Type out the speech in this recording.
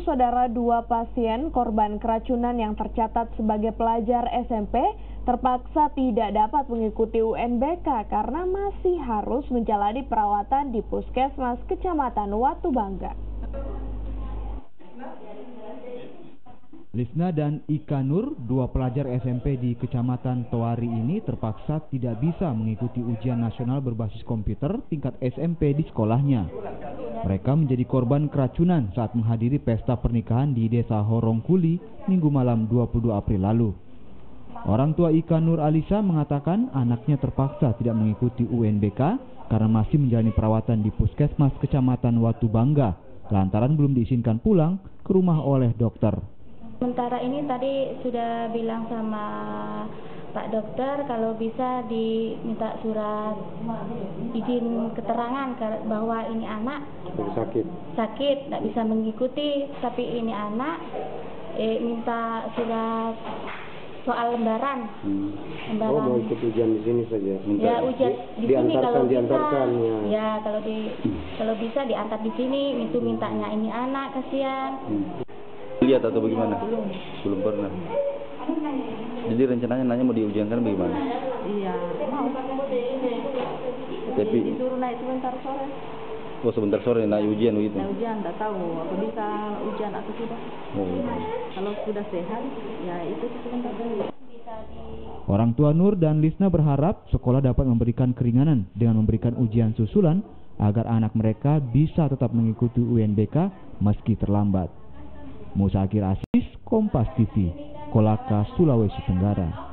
Saudara, dua pasien korban keracunan yang tercatat sebagai pelajar SMP terpaksa tidak dapat mengikuti UNBK karena masih harus menjalani perawatan di Puskesmas Kecamatan Watubangga. Lisna dan Ika Nur, dua pelajar SMP di Kecamatan Towari ini terpaksa tidak bisa mengikuti ujian nasional berbasis komputer tingkat SMP di sekolahnya. Mereka menjadi korban keracunan saat menghadiri pesta pernikahan di Desa Horongkuli Minggu malam 22 April lalu. Orang tua Ika Nur Alisa mengatakan anaknya terpaksa tidak mengikuti UNBK karena masih menjalani perawatan di Puskesmas Kecamatan Watubangga lantaran belum diizinkan pulang ke rumah oleh dokter. Sementara ini tadi sudah bilang sama Pak Dokter kalau bisa diminta surat izin keterangan bahwa ini anak sakit, tidak bisa mengikuti, tapi ini anak minta surat soal lembaran. Oh, mau ikut ujian di sini saja? Ya, ujian di sini kalau bisa. Ya, kalau bisa diantar di sini, itu mintanya ini anak, kasihan. Lihat atau bagaimana? Belum pernah. Jadi rencananya nanya mau diujiankan bagaimana? Iya, mau. Tapi disuruh naik sebentar sore. Oh, sebentar sore naik ujian begitu? Naik ujian, tak tahu apa bisa ujian atau tidak. Kalau sudah sehat, ya itu sebentar dulu. Orang tua Nur dan Lisna berharap sekolah dapat memberikan keringanan dengan memberikan ujian susulan agar anak mereka bisa tetap mengikuti UNBK meski terlambat. Musa Akhir Asis, Kompas TV, Kolaka, Sulawesi Tenggara.